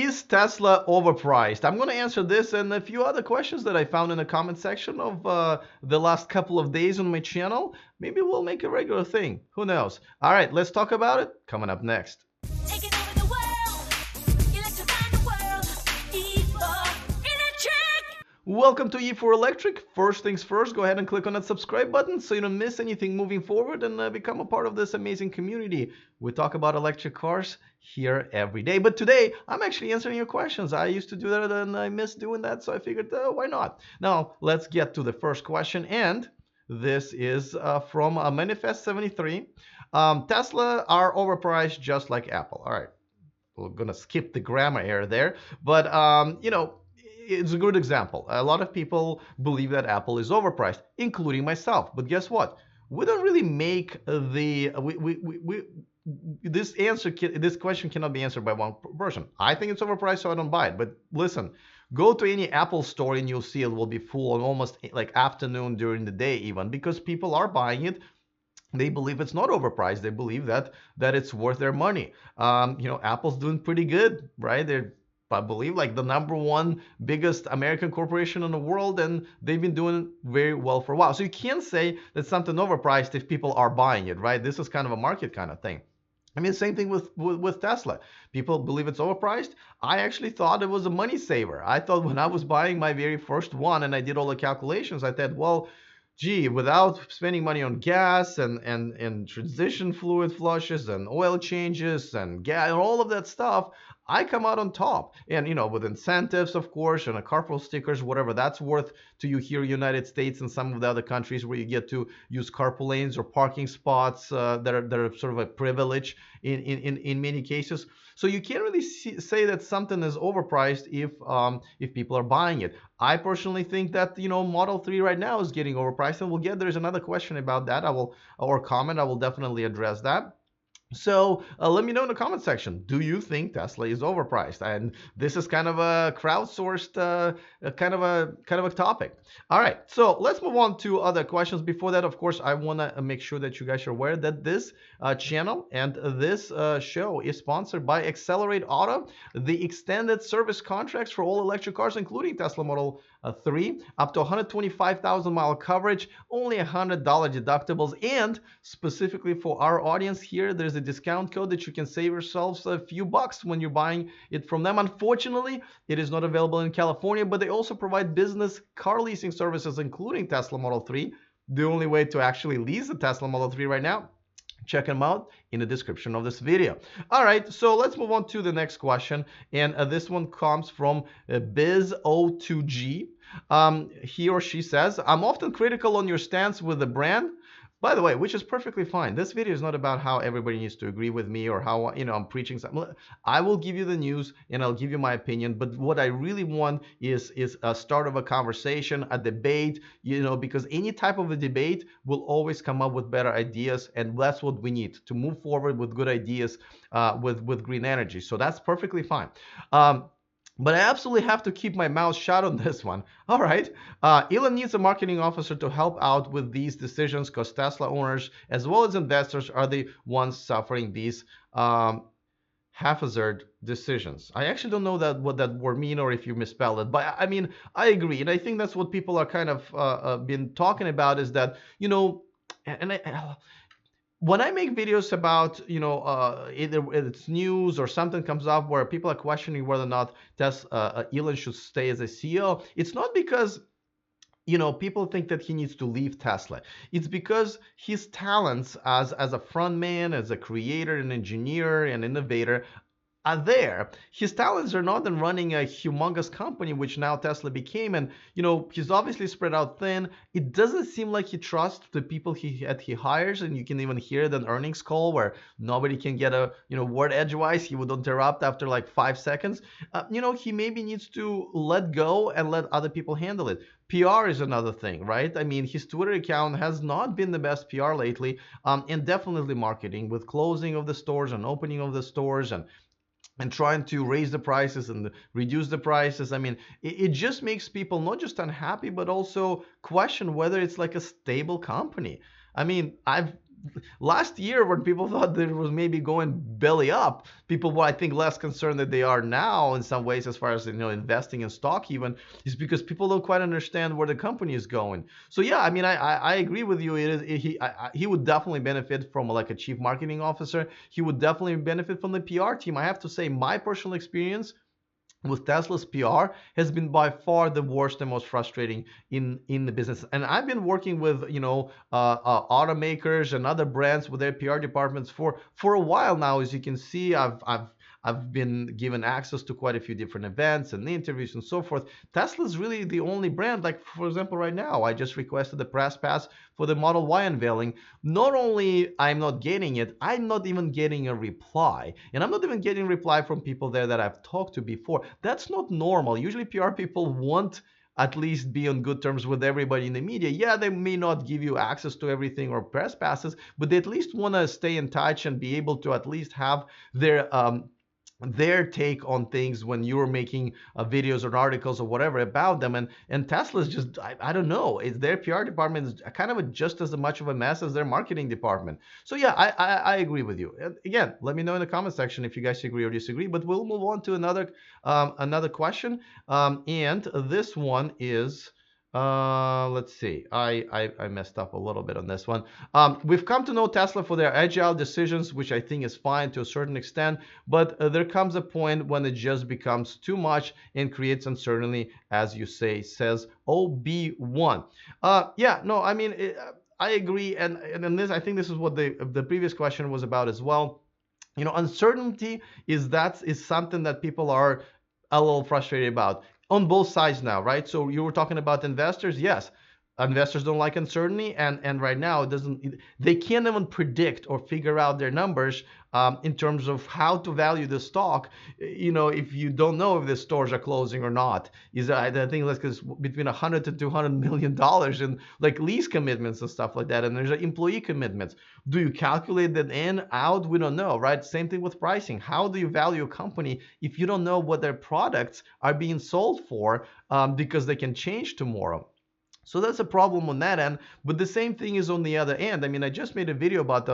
Is Tesla overpriced? I'm going to answer this and a few other questions that I found in the comment section of the last couple of days on my channel. Maybe we'll make a regular thing. Who knows? All right, let's talk about it. Coming up next. Taking over the world, electrifying the world, E4 Electric! Welcome to E4 Electric. First things first, go ahead and click on that subscribe button so you don't miss anything moving forward and become a part of this amazing community. We talk about electric cars here every day. But today, I'm actually answering your questions. I used to do that and I miss doing that, so I figured, why not? Now, let's get to the first question. And this is from Manifest 73. Tesla are overpriced just like Apple. All right, we're going to skip the grammar error there. But, it's a good example. A lot of people believe that Apple is overpriced, including myself. But guess what? We don't really make this question cannot be answered by one person. I think it's overpriced, so I don't buy it. But listen, go to any Apple store and you'll see it will be full on almost like afternoon during the day even, because people are buying it. They believe it's not overpriced. They believe that it's worth their money. Apple's doing pretty good, right? They're, I believe, like the #1 biggest American corporation in the world, and they've been doing very well for a while. So you can't say that something overpriced if people are buying it, right? This is kind of a market kind of thing. I mean, same thing with Tesla. People believe it's overpriced. I actually thought it was a money saver. I thought when I was buying my very first one and I did all the calculations, I thought, well, gee, without spending money on gas and transition fluid flushes and oil changes and gas and all of that stuff, I come out on top. And, with incentives, of course, and a carpool stickers, whatever that's worth to you here in the United States and some of the other countries where you get to use carpool lanes or parking spots that are sort of a privilege in many cases. So you can't really say that something is overpriced if people are buying it. I personally think that Model 3 right now is getting overpriced, and there's another question about that. I will definitely address that. So let me know in the comment section. Do you think Tesla is overpriced? And this is kind of a crowdsourced kind of a topic. All right, so let's move on to other questions. Before that, of course, I want to make sure that you guys are aware that this channel and this show is sponsored by Accelerate Auto, the extended service contracts for all electric cars, including Tesla Model 3, up to 125,000 mile coverage, only $100 deductibles, and specifically for our audience here, there's a discount code that you can save yourselves a few bucks when you're buying it from them. Unfortunately, it is not available in California, but they also provide business car leasing services, including Tesla Model 3. The only way to actually lease the Tesla Model 3 right now, check them out in the description of this video. All right, so let's move on to the next question. And this one comes from Biz02G. He or she says, I'm often critical on your stance with the brand. By the way, which is perfectly fine. This video is not about how everybody needs to agree with me or how, I'm preaching something. I will give you the news and I'll give you my opinion. But what I really want is a start of a conversation, a debate, because any type of a debate will always come up with better ideas. And that's what we need to move forward with good ideas with green energy. So that's perfectly fine. But I absolutely have to keep my mouth shut on this one. All right. Elon needs a marketing officer to help out with these decisions because Tesla owners as well as investors are the ones suffering these haphazard decisions. I actually don't know what that word mean or if you misspelled it, but I mean, I agree. And I think that's what people are kind of been talking about is that, when I make videos about, either it's news or something comes up where people are questioning whether or not Elon should stay as a CEO, it's not because, people think that he needs to leave Tesla. It's because his talents as a front man, as a creator, an engineer, an innovator, are there. His talents are not in running a humongous company, which now Tesla became. And, he's obviously spread out thin. It doesn't seem like he trusts the people he hires. And you can even hear the earnings call where nobody can get a, word edgewise. He would interrupt after like 5 seconds. He maybe needs to let go and let other people handle it. PR is another thing, right? I mean, his Twitter account has not been the best PR lately. And definitely marketing with closing of the stores and opening of the stores and trying to raise the prices and reduce the prices. I mean, it just makes people not just unhappy, but also question whether it's like a stable company. I mean, I've last year when people thought that it was maybe going belly up, people were, I think, less concerned than they are now in some ways as far as investing in stock even, is because people don't quite understand where the company is going. So yeah, I mean, I agree with you. It is he would definitely benefit from like a chief marketing officer. He would definitely benefit from the PR team. I have to say, my personal experience with Tesla's PR has been by far the worst and most frustrating in the business. And I've been working with automakers and other brands with their PR departments for a while now. As you can see, I've been given access to quite a few different events and interviews and so forth. Tesla's really the only brand. Like for example, right now I just requested the press pass for the Model Y unveiling. Not only I'm not getting it, I'm not even getting a reply. And I'm not even getting reply from people there that I've talked to before. That's not normal. Usually PR people want at least be on good terms with everybody in the media. Yeah, they may not give you access to everything or press passes, but they at least want to stay in touch and be able to at least have their take on things when you're making videos or articles or whatever about them. And Tesla's just, I don't know, it's their PR department is kind of just as much of a mess as their marketing department. So yeah, I agree with you. And again, let me know in the comment section if you guys agree or disagree, but we'll move on to another question. And this one is, let's see. I messed up a little bit on this one. We've come to know Tesla for their agile decisions, which I think is fine to a certain extent, but there comes a point when it just becomes too much and creates uncertainty, as you say, says OB1. Yeah, no, I mean, I agree, and this, I think this is what the previous question was about as well. Uncertainty is something that people are a little frustrated about on both sides now, right? So you were talking about investors. Yes, investors don't like uncertainty, and right now it doesn't. They can't even predict or figure out their numbers in terms of how to value the stock. If you don't know if the stores are closing or not, is I think like it's between 100 to 200 million dollars in like lease commitments and stuff like that, and there's employee commitments. Do you calculate that in out? We don't know, right? Same thing with pricing. How do you value a company if you don't know what their products are being sold for, because they can change tomorrow? So that's a problem on that end. But the same thing is on the other end. I mean, I just made a video about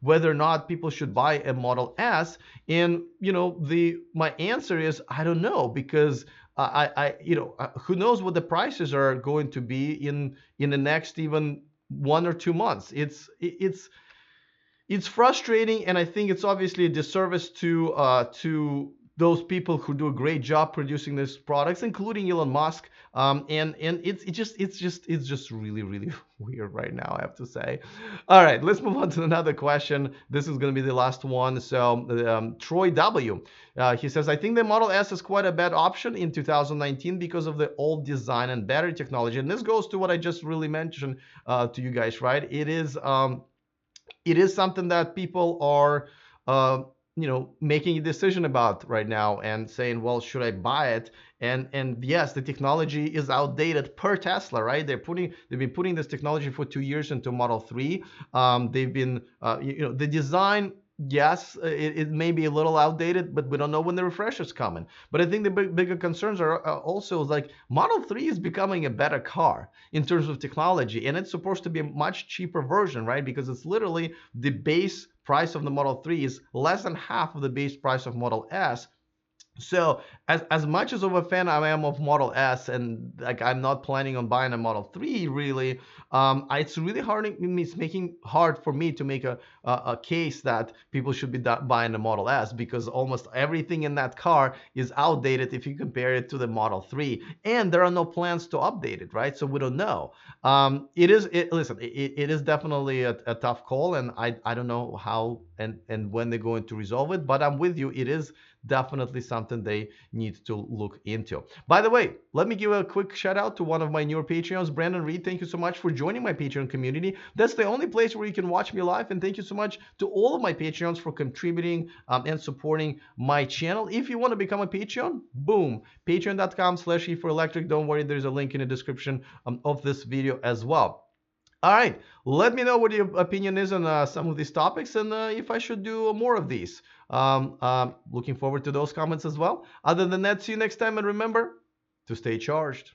whether or not people should buy a Model S, and the my answer is I don't know, because who knows what the prices are going to be in the next even 1 or 2 months. It's frustrating, and I think it's obviously a disservice to those people who do a great job producing these products, including Elon Musk. And it's just really really weird right now, I have to say. All right, let's move on to another question. This is going to be the last one. So Troy W. He says, I think the Model S is quite a bad option in 2019 because of the old design and battery technology. And this goes to what I just really mentioned to you guys, right? It is something that people are making a decision about right now and saying, well, should I buy it? And yes, the technology is outdated per Tesla, right? They've been putting this technology for 2 years into Model 3. They've been the design, yes, it may be a little outdated, but we don't know when the refresh is coming. But I think the bigger concerns are also like Model 3 is becoming a better car in terms of technology, and it's supposed to be a much cheaper version, right? Because it's literally the base price of the Model 3 is less than half of the base price of Model S. So as much as of a fan I am of Model S, and like I'm not planning on buying a Model 3 really, it's really hard. It's making hard for me to make a case that people should be buying a Model S, because almost everything in that car is outdated if you compare it to the Model 3, and there are no plans to update it, right? So we don't know. Listen, it is definitely a tough call, and I don't know how and when they're going to resolve it, but I'm with you. It is definitely something they need to look into. By the way, let me give a quick shout out to one of my newer Patreons, Brandon Reed. Thank you so much for joining my Patreon community. That's the only place where you can watch me live. And thank you so much to all of my Patreons for contributing and supporting my channel. If you want to become a Patreon, boom, patreon.com/e4electric. Don't worry, there's a link in the description of this video as well. All right, let me know what your opinion is on some of these topics, and if I should do more of these. Looking forward to those comments as well. Other than that, see you next time, and remember to stay charged.